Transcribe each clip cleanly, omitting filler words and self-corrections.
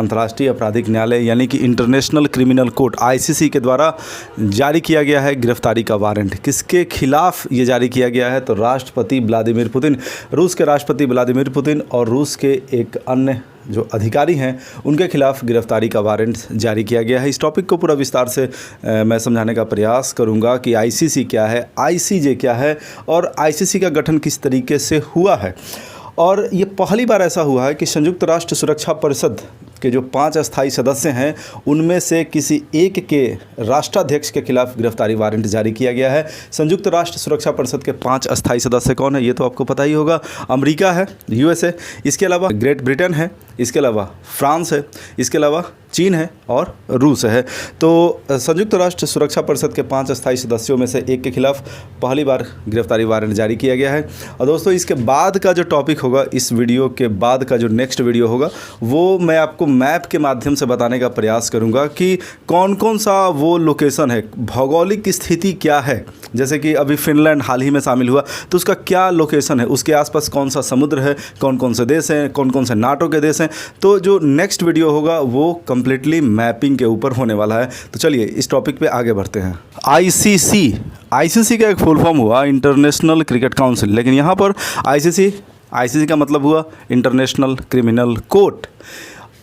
अंतर्राष्ट्रीय आपराधिक न्यायालय यानी कि इंटरनेशनल क्रिमिनल कोर्ट आईसीसी के द्वारा जारी किया गया है गिरफ्तारी का वारंट। किसके खिलाफ ये जारी किया गया है? तो राष्ट्रपति व्लादिमीर पुतिन, रूस के राष्ट्रपति व्लादिमीर पुतिन और रूस के एक अन्य जो अधिकारी हैं उनके खिलाफ गिरफ्तारी का वारंट जारी किया गया है। इस टॉपिक को पूरा विस्तार से मैं समझाने का प्रयास करूंगा कि आईसीसी क्या है, आईसीजे क्या है और आईसीसी का गठन किस तरीके से हुआ है। और ये पहली बार ऐसा हुआ है कि संयुक्त राष्ट्र सुरक्षा परिषद के जो 5 अस्थायी सदस्य हैं उनमें से किसी एक के राष्ट्राध्यक्ष के खिलाफ गिरफ्तारी वारंट जारी किया गया है। संयुक्त राष्ट्र सुरक्षा परिषद के 5 अस्थायी सदस्य कौन है ये तो आपको पता ही होगा। अमेरिका है, यूएसए, इसके अलावा ग्रेट ब्रिटेन है, इसके अलावा फ्रांस है, इसके अलावा चीन है और रूस है। तो संयुक्त राष्ट्र सुरक्षा परिषद के 5 अस्थायी सदस्यों में से एक के खिलाफ पहली बार गिरफ्तारी वारंट जारी किया गया है। और दोस्तों इसके बाद का जो टॉपिक होगा, इस वीडियो के बाद का जो नेक्स्ट वीडियो होगा वो मैं आपको मैप के माध्यम से बताने का प्रयास करूंगा कि कौन कौन सा वो लोकेशन है, भौगोलिक स्थिति क्या है। जैसे कि अभी फिनलैंड हाल ही में शामिल हुआ तो उसका क्या लोकेशन है, उसके आसपास कौन सा समुद्र है, कौन कौन से देश हैं, कौन कौन से नाटो के देश हैं। तो जो नेक्स्ट वीडियो होगा वो कंप्लीटली मैपिंग के ऊपर होने वाला है। तो चलिए इस टॉपिक पे आगे बढ़ते हैं। आईसीसी का एक फुल फॉर्म हुआ इंटरनेशनल क्रिकेट काउंसिल, लेकिन यहाँ पर आईसीसी का मतलब हुआ इंटरनेशनल क्रिमिनल कोर्ट।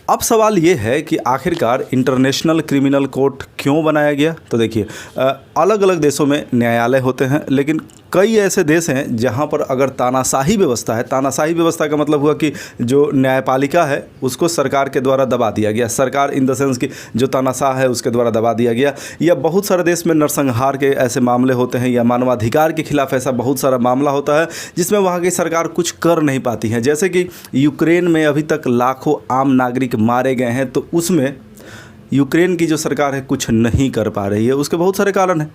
अब सवाल ये है कि आखिरकार इंटरनेशनल क्रिमिनल कोर्ट क्यों बनाया गया? तो देखिए अलग अलग देशों में न्यायालय होते हैं, लेकिन कई ऐसे देश हैं जहां पर अगर तानाशाही व्यवस्था है, तानाशाही व्यवस्था का मतलब हुआ कि जो न्यायपालिका है उसको सरकार के द्वारा दबा दिया गया, सरकार इन द सेंस कि जो तानाशाह है उसके द्वारा दबा दिया गया। या बहुत सारे देश में नरसंहार के ऐसे मामले होते हैं या मानवाधिकार के खिलाफ ऐसा बहुत सारा मामला होता है जिसमें वहाँ की सरकार कुछ कर नहीं पाती है। जैसे कि यूक्रेन में अभी तक लाखों आम नागरिक मारे गए हैं, तो उसमें यूक्रेन की जो सरकार है कुछ नहीं कर पा रही है। उसके बहुत सारे कारण हैं।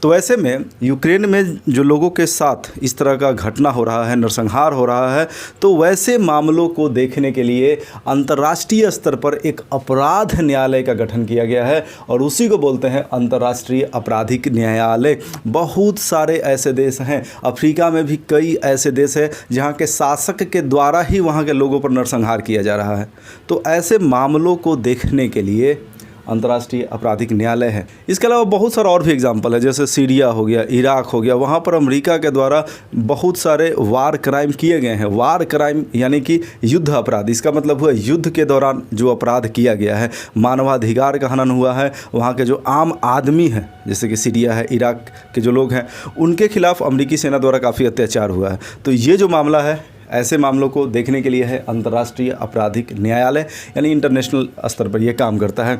तो ऐसे में यूक्रेन में जो लोगों के साथ इस तरह का घटना हो रहा है, नरसंहार हो रहा है, तो वैसे मामलों को देखने के लिए अंतर्राष्ट्रीय स्तर पर एक अपराध न्यायालय का गठन किया गया है और उसी को बोलते हैं अंतर्राष्ट्रीय आपराधिक न्यायालय। बहुत सारे ऐसे देश हैं, अफ्रीका में भी कई ऐसे देश हैं जहाँ के शासक के द्वारा ही वहाँ के लोगों पर नरसंहार किया जा रहा है। तो ऐसे मामलों को देखने के लिए अंतर्राष्ट्रीय आपराधिक न्यायालय है। इसके अलावा बहुत सारा और भी एग्जाम्पल है, जैसे सीरिया हो गया, इराक हो गया, वहाँ पर अमेरिका के द्वारा बहुत सारे वार क्राइम किए गए हैं। वार क्राइम यानी कि युद्ध अपराध, इसका मतलब हुआ युद्ध के दौरान जो अपराध किया गया है, मानवाधिकार का हनन हुआ है। वहाँ के जो आम आदमी हैं, जैसे कि सीरिया है, इराक के जो लोग हैं, उनके खिलाफ अमेरिकी सेना द्वारा काफ़ी अत्याचार हुआ है। तो ये जो मामला है, ऐसे मामलों को देखने के लिए है अंतर्राष्ट्रीय आपराधिक न्यायालय, यानी इंटरनेशनल स्तर पर यह काम करता है।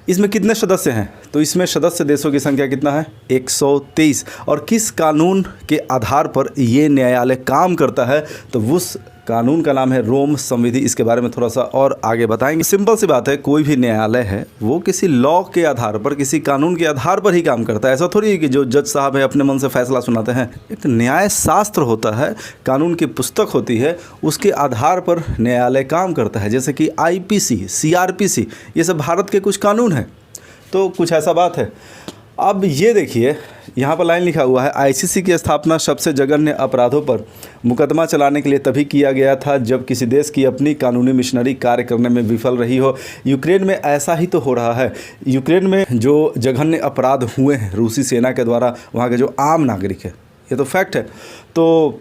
इसमें कितने सदस्य हैं? तो इसमें सदस्य देशों की संख्या कितना है? 123। और किस कानून के आधार पर ये न्यायालय काम करता है? तो उस कानून का नाम है रोम संविधि। इसके बारे में थोड़ा सा और आगे बताएंगे। सिंपल सी बात है, कोई भी न्यायालय है वो किसी लॉ के आधार पर, किसी कानून के आधार पर ही काम करता है। ऐसा थोड़ी है कि जो जज साहब है अपने मन से फैसला सुनाते हैं। एक न्याय शास्त्र होता है, कानून की पुस्तक होती है, उसके आधार पर न्यायालय काम करता है। जैसे कि आईपीसी, सीआरपीसी, ये सब भारत के कुछ कानून हैं। तो कुछ ऐसा बात है। अब ये देखिए यहाँ पर लाइन लिखा हुआ है, आईसीसी की स्थापना सबसे जघन्य अपराधों पर मुकदमा चलाने के लिए तभी किया गया था जब किसी देश की अपनी कानूनी मिशनरी कार्य करने में विफल रही हो। यूक्रेन में ऐसा ही तो हो रहा है। यूक्रेन में जो जघन्य अपराध हुए हैं रूसी सेना के द्वारा, वहाँ के जो आम नागरिक है, ये तो फैक्ट है। तो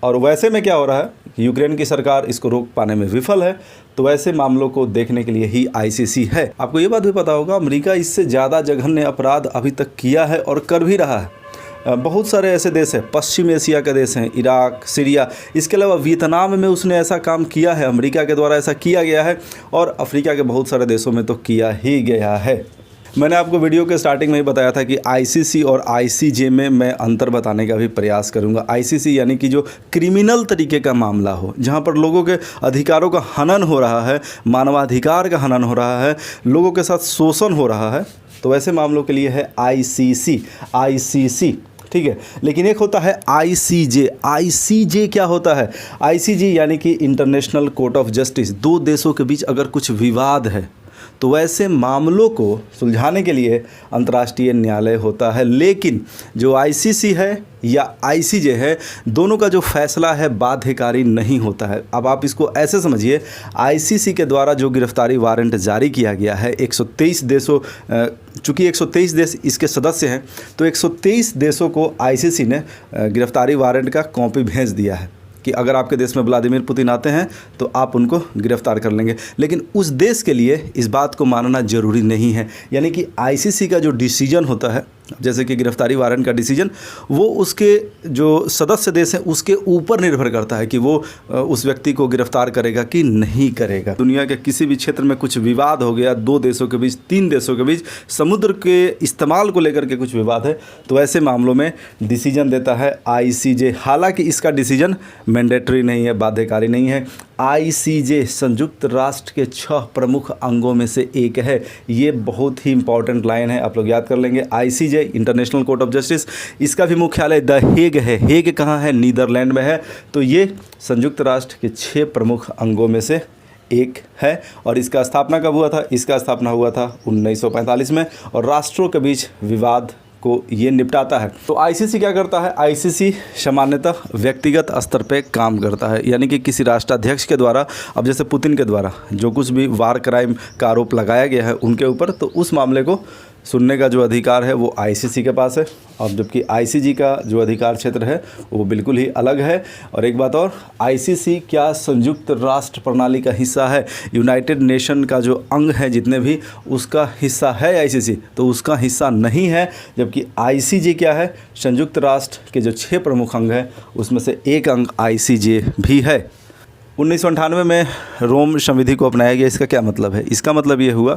और वैसे में क्या हो रहा है, यूक्रेन की सरकार इसको रोक पाने में विफल है। तो ऐसे मामलों को देखने के लिए ही आईसीसी है। आपको ये बात भी पता होगा, अमेरिका इससे ज़्यादा जघन्य अपराध अभी तक किया है और कर भी रहा है। बहुत सारे ऐसे देश हैं, पश्चिम एशिया के देश हैं, इराक, सीरिया, इसके अलावा वियतनाम में उसने ऐसा काम किया है, अमेरिका के द्वारा ऐसा किया गया है, और अफ्रीका के बहुत सारे देशों में तो किया ही गया है। मैंने आपको वीडियो के स्टार्टिंग में ही बताया था कि आईसीसी और आईसीजे में मैं अंतर बताने का भी प्रयास करूंगा। आईसीसी यानी कि जो क्रिमिनल तरीके का मामला हो, जहां पर लोगों के अधिकारों का हनन हो रहा है, मानवाधिकार का हनन हो रहा है, लोगों के साथ शोषण हो रहा है, तो ऐसे मामलों के लिए है आईसीसी। ठीक है। लेकिन एक होता है आईसीजे। आईसीजे क्या होता है? आईसीजे यानी कि इंटरनेशनल कोर्ट ऑफ जस्टिस। दो देशों के बीच अगर कुछ विवाद है तो वैसे मामलों को सुलझाने के लिए अंतर्राष्ट्रीय न्यायालय होता है। लेकिन जो आईसीसी है या आईसीजे है, दोनों का जो फैसला है बाध्यकारी नहीं होता है। अब आप इसको ऐसे समझिए, आईसीसी के द्वारा जो गिरफ्तारी वारंट जारी किया गया है 123 देशों, चूँकि 123 देश इसके सदस्य हैं, तो 123 देशों को आईसीसी ने गिरफ्तारी वारंट का कॉपी भेज दिया है कि अगर आपके देश में व्लादिमीर पुतिन आते हैं तो आप उनको गिरफ्तार कर लेंगे। लेकिन उस देश के लिए इस बात को मानना ज़रूरी नहीं है। यानी कि आईसीसी का जो डिसीजन होता है, जैसे कि गिरफ्तारी वारंट का डिसीजन, वो उसके जो सदस्य देश हैं उसके ऊपर निर्भर करता है कि वो उस व्यक्ति को गिरफ्तार करेगा कि नहीं करेगा। दुनिया के किसी भी क्षेत्र में कुछ विवाद हो गया, 2 देशों के बीच, 3 देशों के बीच, समुद्र के इस्तेमाल को लेकर के कुछ विवाद है, तो ऐसे मामलों में डिसीजन देता है आईसीजे। हालांकि इसका डिसीजन मैंडेटरी नहीं है, बाध्यकारी नहीं है। आईसीजे संयुक्त राष्ट्र के 6 प्रमुख अंगों में से एक है। ये बहुत ही इंपॉर्टेंट लाइन है, आप लोग याद कर लेंगे। ICJ international court of justice, इसका भी मुख्यालय द हेग है। हेग कहाँ है? नीदरलैंड में है। तो ये संयुक्त राष्ट्र के 6 प्रमुख अंगों में से एक है। और इसका स्थापना कब हुआ था? इसका स्थापना हुआ था 1945 में, और राष्ट्रों के बीच विवाद को ये निपटाता है। तो आईसीसी क्या करता है? आईसीसी सामान्यतः व्यक्तिगत स्तर पे काम करता है, यानी कि किसी राष्ट्राध्यक्ष के द्वारा, अब जैसे पुतिन के द्वारा जो कुछ भी वार क्राइम का आरोप लगाया गया है उनके ऊपर, तो उस मामले को सुनने का जो अधिकार है वो आईसीसी के पास है। और जबकि आईसीजी का जो अधिकार क्षेत्र है वो बिल्कुल ही अलग है। और एक बात और, आईसीसी क्या संयुक्त राष्ट्र प्रणाली का हिस्सा है? यूनाइटेड नेशन का जो अंग है जितने भी, उसका हिस्सा है आईसीसी? तो उसका हिस्सा नहीं है। जबकि आईसीजे क्या है? संयुक्त राष्ट्र के जो 6 प्रमुख अंग हैं उसमें से एक अंग आईसीजे भी है। 1998 में रोम संविधि को अपनाया गया। इसका क्या मतलब है? इसका मतलब ये हुआ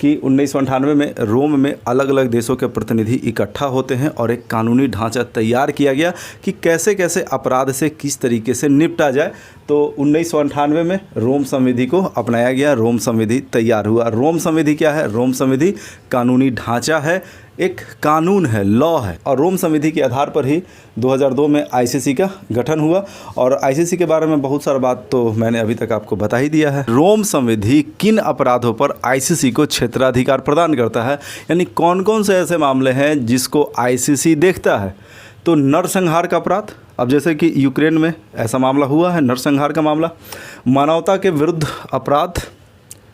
कि 1998 में रोम में अलग अलग देशों के प्रतिनिधि इकट्ठा होते हैं और एक कानूनी ढांचा तैयार किया गया कि कैसे कैसे अपराध से किस तरीके से निपटा जाए। तो 1998 में रोम संविधि को अपनाया गया, रोम संविधि तैयार हुआ। रोम संविधि क्या है? रोम संविधि कानूनी ढांचा है, एक कानून है, लॉ है। और रोम संविधि के आधार पर ही 2002 में आईसीसी का गठन हुआ। और आईसीसी के बारे में बहुत सारा बात तो मैंने अभी तक आपको बता ही दिया है। रोम संविधि किन अपराधों पर आईसीसी को क्षेत्राधिकार प्रदान करता है, यानी कौन कौन से ऐसे मामले हैं जिसको आईसीसी देखता है? तो नरसंहार का अपराध, अब जैसे कि यूक्रेन में ऐसा मामला हुआ है, नरसंहार का मामला, मानवता के विरुद्ध अपराध,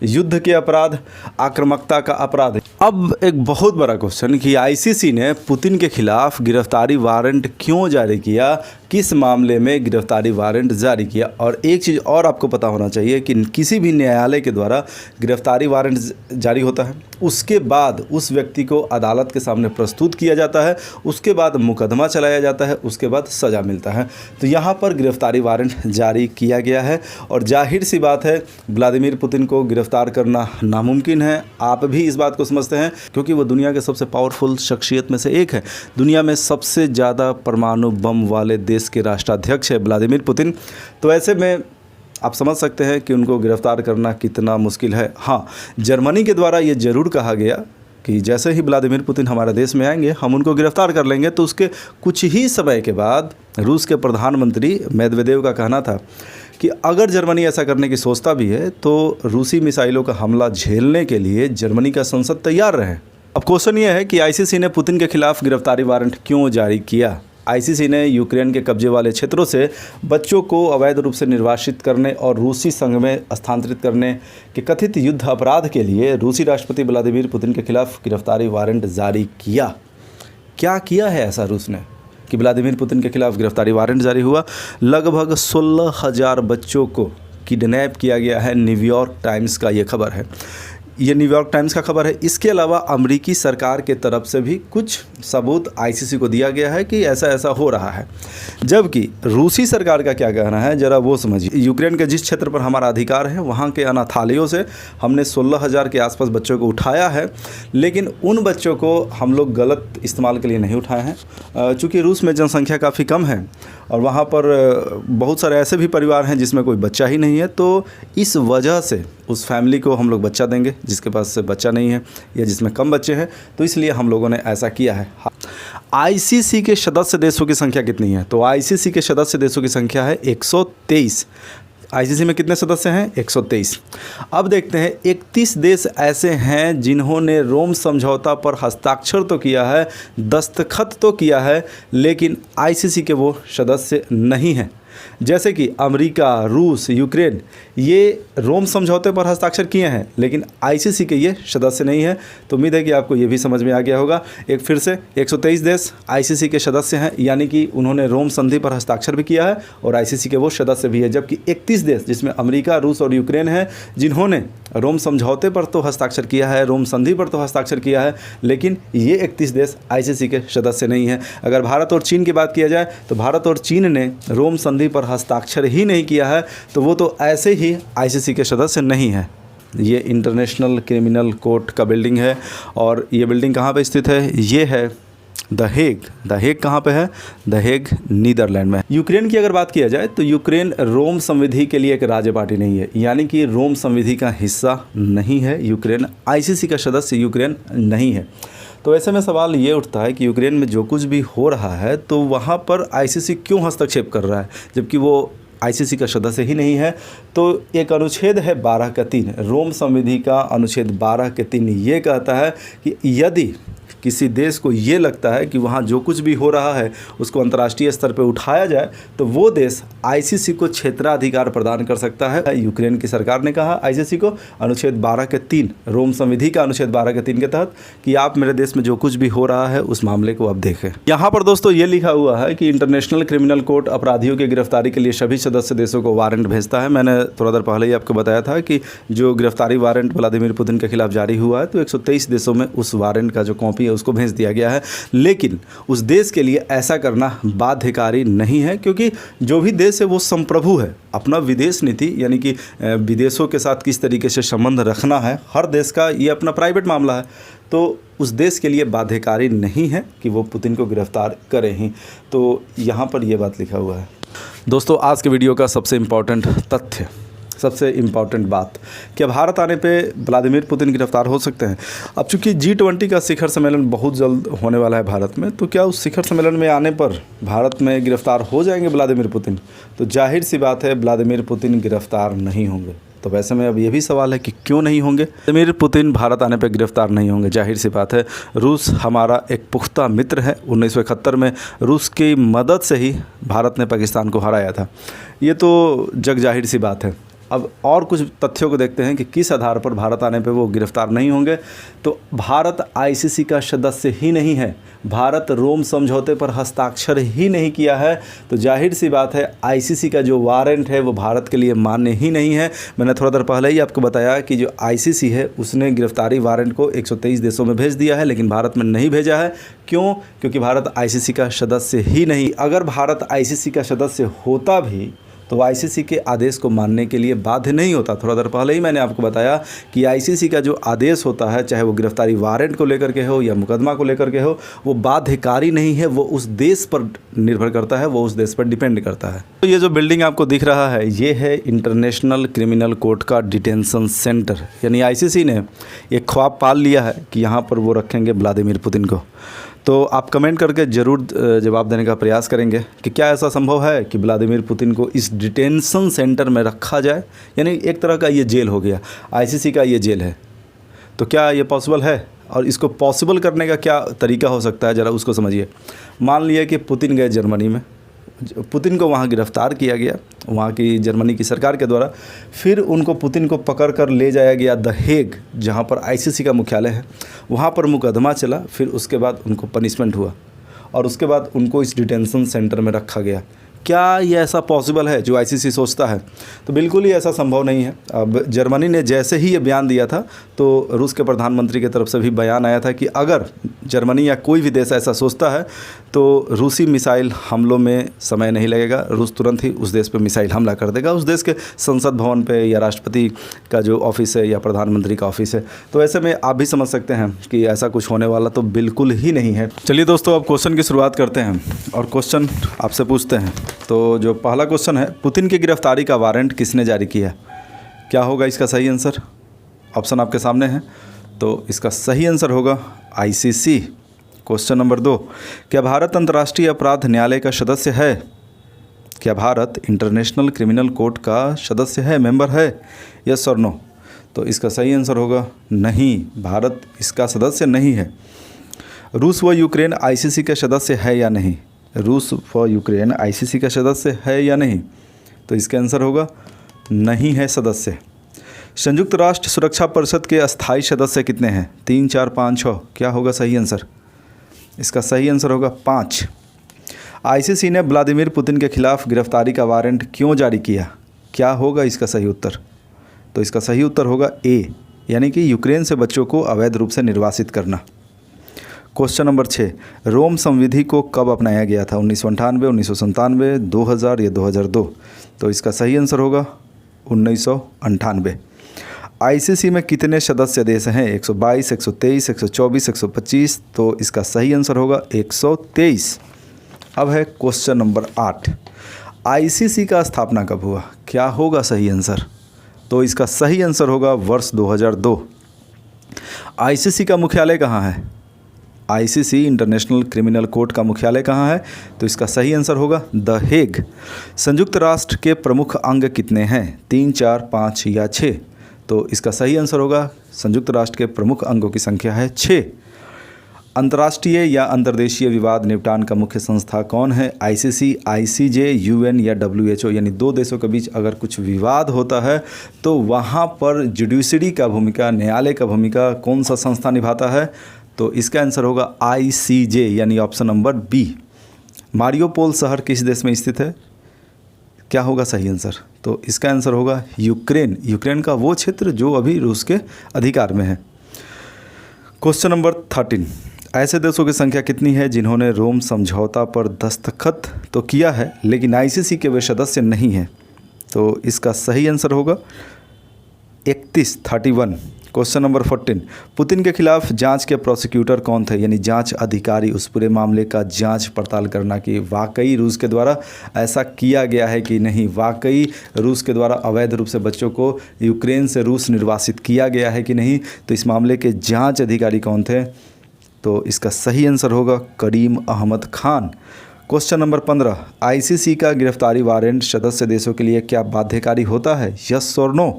युद्ध के अपराध, आक्रामकता का अपराध। अब एक बहुत बड़ा क्वेश्चन कि आईसीसी ने पुतिन के खिलाफ गिरफ्तारी वारंट क्यों जारी किया, किस मामले में गिरफ्तारी वारंट जारी किया। और एक चीज़ और आपको पता होना चाहिए कि किसी भी न्यायालय के द्वारा गिरफ्तारी वारंट जारी होता है, उसके बाद उस व्यक्ति को अदालत के सामने प्रस्तुत किया जाता है, उसके बाद मुकदमा चलाया जाता है, उसके बाद सज़ा मिलता है। तो यहाँ पर गिरफ्तारी वारंट जारी किया गया है। और जाहिर सी बात है, व्लादिमीर पुतिन को गिरफ्तार करना नामुमकिन है। आप भी इस बात को समझते हैं, क्योंकि वो दुनिया के सबसे पावरफुल शख्सियत में से एक है। दुनिया में सबसे ज़्यादा परमाणु बम वाले देश के राष्ट्राध्यक्ष है व्लादिमीर पुतिन। तो ऐसे में आप समझ सकते हैं कि उनको गिरफ्तार करना कितना मुश्किल है। हाँ, जर्मनी के द्वारा ये ज़रूर कहा गया कि जैसे ही व्लादिमीर पुतिन हमारे देश में आएंगे हम उनको गिरफ्तार कर लेंगे। तो उसके कुछ ही समय के बाद रूस के प्रधानमंत्री मेदवेदेव का कहना था कि अगर जर्मनी ऐसा करने की सोचता भी है तो रूसी मिसाइलों का हमला झेलने के लिए जर्मनी का संसद तैयार रहे। अब क्वेश्चन ये है कि आईसीसी ने पुतिन के खिलाफ गिरफ्तारी वारंट क्यों जारी किया? आईसीसी ने यूक्रेन के कब्जे वाले क्षेत्रों से बच्चों को अवैध रूप से निर्वासित करने और रूसी संघ में स्थानांतरित करने के कथित युद्ध अपराध के लिए रूसी राष्ट्रपति व्लादिमीर पुतिन के खिलाफ गिरफ्तारी वारंट जारी किया। क्या किया है ऐसा रूस ने कि व्लादिमीर पुतिन के खिलाफ गिरफ्तारी वारंट जारी हुआ? लगभग 16,000 बच्चों को किडनैप किया गया है। न्यूयॉर्क टाइम्स का ये खबर है, ये न्यूयॉर्क टाइम्स का खबर है। इसके अलावा अमेरिकी सरकार के तरफ से भी कुछ सबूत आईसीसी को दिया गया है कि ऐसा ऐसा हो रहा है। जबकि रूसी सरकार का क्या कहना है ज़रा वो समझिए। यूक्रेन के जिस क्षेत्र पर हमारा अधिकार है वहाँ के अनाथालयों से हमने 16,000 के आसपास बच्चों को उठाया है, लेकिन उन बच्चों को हम लोग गलत इस्तेमाल के लिए नहीं उठाए हैं। चूँकि रूस में जनसंख्या काफ़ी कम है और वहाँ पर बहुत सारे ऐसे भी परिवार हैं जिसमें कोई बच्चा ही नहीं है, तो इस वजह से उस फैमिली को हम लोग बच्चा देंगे जिसके पास बच्चा नहीं है या जिसमें कम बच्चे हैं, तो इसलिए हम लोगों ने ऐसा किया है। आईसीसी के सदस्य देशों की संख्या कितनी है? तो आईसीसी के सदस्य देशों की संख्या है 123। आईसीसी में कितने सदस्य हैं? 123। अब देखते हैं 31 देश ऐसे हैं जिन्होंने रोम समझौता पर हस्ताक्षर तो किया है, दस्तखत तो किया है, लेकिन आईसीसी के वो सदस्य नहीं हैं। जैसे कि अमेरिका, रूस, यूक्रेन, ये रोम समझौते पर हस्ताक्षर किए हैं लेकिन आईसीसी के ये सदस्य नहीं है। तो उम्मीद है कि आपको ये भी समझ में आ गया होगा। एक फिर से 123 देश आईसीसी के सदस्य हैं, यानी कि उन्होंने रोम संधि पर हस्ताक्षर भी किया है और आईसीसी के वो सदस्य भी है, जबकि 31 देश जिसमें अमेरिका, रूस और यूक्रेन है जिन्होंने रोम समझौते पर तो हस्ताक्षर किया है, रोम संधि पर तो हस्ताक्षर किया है, लेकिन ये 31 देश आईसीसी के सदस्य नहीं हैं। अगर भारत और चीन की बात किया जाए तो भारत और चीन ने रोम संधि पर हस्ताक्षर ही नहीं किया है, तो वो तो ऐसे ही आईसीसी के सदस्य नहीं है। ये इंटरनेशनल क्रिमिनल कोर्ट का बिल्डिंग है और ये बिल्डिंग कहाँ पे स्थित है? ये है द हेग। द हेग कहाँ पे है? द हेग नीदरलैंड में। यूक्रेन की अगर बात किया जाए तो यूक्रेन रोम संविधि के लिए एक राज्य पार्टी नहीं है, यानी कि रोम संविधि का हिस्सा नहीं है यूक्रेन। आईसीसी का सदस्य यूक्रेन नहीं है। तो ऐसे में सवाल ये उठता है कि यूक्रेन में जो कुछ भी हो रहा है तो वहाँ पर आईसीसी क्यों हस्तक्षेप कर रहा है, जबकि वो आईसीसी का सदस्य ही नहीं है। तो एक अनुच्छेद है 12 का 3, रोम संविधि का अनुच्छेद 12 के 3 ये कहता है कि यदि किसी देश को ये लगता है कि वहाँ जो कुछ भी हो रहा है उसको अंतर्राष्ट्रीय स्तर पर उठाया जाए तो वो देश आईसीसी को क्षेत्राधिकार प्रदान कर सकता है। यूक्रेन की सरकार ने कहा आईसीसी को अनुच्छेद 12 के 3, रोम संविधि का अनुच्छेद 12 के 3 के तहत कि आप मेरे देश में जो कुछ भी हो रहा है उस मामले को आप देखें। यहाँ पर दोस्तों ये लिखा हुआ है कि इंटरनेशनल क्रिमिनल कोर्ट अपराधियों की गिरफ्तारी के लिए सभी सदस्य देशों को वारंट भेजता है। मैंने थोड़ा देर पहले ही आपको बताया था कि जो गिरफ्तारी वारंट व्लादिमीर पुतिन के खिलाफ जारी हुआ है तो 123 देशों में उस वारंट का जो कॉपी है उसको भेज दिया गया है, लेकिन उस देश के लिए ऐसा करना बाध्यकारी नहीं है, क्योंकि जो भी देश है वो संप्रभु है। अपना विदेश नीति यानी कि विदेशों के साथ किस तरीके से संबंध रखना है, हर देश का ये अपना प्राइवेट मामला है, तो उस देश के लिए बाध्यकारी नहीं है कि वो पुतिन को गिरफ्तार करें ही। तो यहाँ पर ये बात लिखा हुआ है। दोस्तों आज के वीडियो का सबसे इम्पॉर्टेंट तथ्य, सबसे इम्पॉर्टेंट बात, क्या भारत आने पे व्लादिमीर पुतिन गिरफ्तार हो सकते हैं? अब चूंकि G20 का शिखर सम्मेलन बहुत जल्द होने वाला है भारत में, तो क्या उस शिखर सम्मेलन में आने पर भारत में गिरफ्तार हो जाएंगे व्लादिमीर पुतिन? तो जाहिर सी बात है व्लादिमीर पुतिन गिरफ्तार नहीं होंगे। तो वैसे में अब ये भी सवाल है कि क्यों नहीं होंगे? व्लादिमीर पुतिन भारत आने पर गिरफ्तार नहीं होंगे, जाहिर सी बात है। रूस हमारा एक पुख्ता मित्र है। 1971 में रूस की मदद से ही भारत ने पाकिस्तान को हराया था, ये तो जग जाहिर सी बात है। अब और कुछ तथ्यों को देखते हैं कि किस आधार पर भारत आने पे वो गिरफ्तार नहीं होंगे। तो भारत आईसीसी का सदस्य ही नहीं है, भारत रोम समझौते पर हस्ताक्षर ही नहीं किया है, तो जाहिर सी बात है आईसीसी का जो वारंट है वो भारत के लिए मान्य ही नहीं है। मैंने थोड़ा देर पहले ही आपको बताया कि जो आईसीसी है उसने गिरफ्तारी वारंट को 123 देशों में भेज दिया है, लेकिन भारत में नहीं भेजा है। क्यों? क्योंकि भारत आईसीसी का सदस्य ही नहीं। अगर भारत आईसीसी का सदस्य होता भी तो आईसीसी के आदेश को मानने के लिए बाध्य नहीं होता। थोड़ा देर पहले ही मैंने आपको बताया कि आईसीसी का जो आदेश होता है, चाहे वो गिरफ्तारी वारंट को लेकर के हो या मुकदमा को लेकर के हो, वो बाध्यकारी नहीं है, वो उस देश पर निर्भर करता है, वो उस देश पर डिपेंड करता है। तो ये जो बिल्डिंग आपको दिख रहा है ये है इंटरनेशनल क्रिमिनल कोर्ट का डिटेंशन सेंटर, यानी आईसीसी ने एक ख्वाब पाल लिया है कि यहाँ पर वो रखेंगे व्लादिमीर पुतिन को। तो आप कमेंट करके ज़रूर जवाब देने का प्रयास करेंगे कि क्या ऐसा संभव है कि व्लादिमीर पुतिन को इस डिटेंशन सेंटर में रखा जाए, यानी एक तरह का ये जेल हो गया, आईसीसी का ये जेल है। तो क्या ये पॉसिबल है? और इसको पॉसिबल करने का क्या तरीका हो सकता है, ज़रा उसको समझिए। मान लिया कि पुतिन गए जर्मनी में, पुतिन को वहाँ गिरफ़्तार किया गया वहाँ की जर्मनी की सरकार के द्वारा, फिर उनको पुतिन को पकड़ कर ले जाया गया द हेग, जहाँ पर आईसीसी का मुख्यालय है, वहाँ पर मुकदमा चला, फिर उसके बाद उनको पनिशमेंट हुआ और उसके बाद उनको इस डिटेंशन सेंटर में रखा गया। क्या ये ऐसा पॉसिबल है जो आईसीसी सोचता है? तो बिल्कुल ही ऐसा संभव नहीं है। अब जर्मनी ने जैसे ही ये बयान दिया था तो रूस के प्रधानमंत्री की तरफ से भी बयान आया था कि अगर जर्मनी या कोई भी देश ऐसा सोचता है तो रूसी मिसाइल हमलों में समय नहीं लगेगा, रूस तुरंत ही उस देश पर मिसाइल हमला कर देगा, उस देश के संसद भवन पे या राष्ट्रपति का जो ऑफिस है या प्रधानमंत्री का ऑफिस है। तो ऐसे में आप भी समझ सकते हैं कि ऐसा कुछ होने वाला तो बिल्कुल ही नहीं है। चलिए दोस्तों अब क्वेश्चन की शुरुआत करते हैं और क्वेश्चन आपसे पूछते हैं। तो जो पहला क्वेश्चन है, पुतिन की गिरफ्तारी का वारंट किसने जारी किया? क्या होगा इसका सही आंसर? ऑप्शन आपके सामने है, तो इसका सही आंसर होगा आईसीसी। क्वेश्चन नंबर 2, क्या भारत अंतर्राष्ट्रीय अपराध न्यायालय का सदस्य है? क्या भारत इंटरनेशनल क्रिमिनल कोर्ट का सदस्य है, मेंबर है? यस और नो? तो इसका सही आंसर होगा नहीं, भारत इसका सदस्य नहीं है। रूस व यूक्रेन आईसीसी के सदस्य है या नहीं? रूस व यूक्रेन आईसीसी का सदस्य है या नहीं? तो इसका आंसर होगा नहीं है सदस्य। संयुक्त राष्ट्र सुरक्षा परिषद के अस्थायी सदस्य कितने हैं? 3, 4, 5, 6। क्या होगा सही आंसर? इसका सही आंसर होगा 5। आईसीसी ने व्लादिमीर पुतिन के खिलाफ गिरफ्तारी का वारंट क्यों जारी किया? क्या होगा इसका सही उत्तर? तो इसका सही उत्तर होगा ए, यानी कि यूक्रेन से बच्चों को अवैध रूप से निर्वासित करना। क्वेश्चन नंबर 6, रोम संविधि को कब अपनाया गया था? 1998, 1997, 2000 या 2002? तो इसका सही आंसर होगा 1998। आईसीसी में कितने सदस्य देश हैं? 122, 123, 124, 125? तो इसका सही आंसर होगा 123। अब है क्वेश्चन नंबर 8, आईसीसी का स्थापना कब हुआ? क्या होगा सही आंसर? तो इसका सही आंसर होगा वर्ष 2002। आईसीसी का मुख्यालय कहाँ है? आईसीसी इंटरनेशनल क्रिमिनल कोर्ट का मुख्यालय कहाँ है? तो इसका सही आंसर होगा द हेग। संयुक्त राष्ट्र के प्रमुख अंग कितने हैं? 3, 4, 5 या 6? तो इसका सही आंसर होगा संयुक्त राष्ट्र के प्रमुख अंगों की संख्या है 6। अंतर्राष्ट्रीय या अंतर्देशीय विवाद निपटान का मुख्य संस्था कौन है? आईसीसी, आईसीजे, यूएन या डब्ल्यूएचओ? यानी दो देशों के बीच अगर कुछ विवाद होता है तो वहाँ पर जुडिशरी का भूमिका, न्यायालय का भूमिका कौन सा संस्था निभाता है? तो इसका आंसर होगा आईसीजे, यानी ऑप्शन नंबर बी। मारियोपोल शहर किस देश में स्थित है? क्या होगा सही आंसर? तो इसका आंसर होगा यूक्रेन। यूक्रेन का वो क्षेत्र जो अभी रूस के अधिकार में है। क्वेश्चन नंबर 13, ऐसे देशों की संख्या कितनी है जिन्होंने रोम समझौता पर दस्तखत तो किया है लेकिन आईसीसी के वे सदस्य नहीं हैं? तो इसका सही आंसर होगा 31। क्वेश्चन नंबर 14, पुतिन के खिलाफ जांच के प्रोसिक्यूटर कौन थे? यानी जांच अधिकारी, उस पूरे मामले का जांच पड़ताल करना कि वाकई रूस के द्वारा ऐसा किया गया है कि नहीं, वाकई रूस के द्वारा अवैध रूप से बच्चों को यूक्रेन से रूस निर्वासित किया गया है कि नहीं। तो इस मामले के जांच अधिकारी कौन थे? तो इसका सही आंसर होगा Karim Ahmad Khan. Question number 15, ICC का गिरफ्तारी वारंट सदस्य देशों के लिए क्या बाध्यकारी होता है? यस और नो?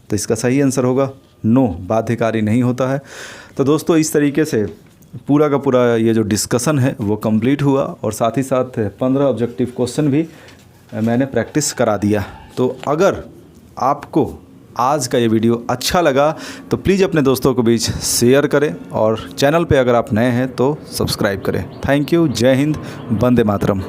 तो इसका सही आंसर होगा नो, बाध्यकारी नहीं होता है। तो दोस्तों इस तरीके से पूरा का पूरा ये जो डिस्कशन है वो कंप्लीट हुआ और साथ ही साथ 15 ऑब्जेक्टिव क्वेश्चन भी मैंने प्रैक्टिस करा दिया। तो अगर आपको आज का ये वीडियो अच्छा लगा तो प्लीज़ अपने दोस्तों के बीच शेयर करें और चैनल पे अगर आप नए हैं तो सब्सक्राइब करें। Thank you. जय हिंद, वंदे मातरम।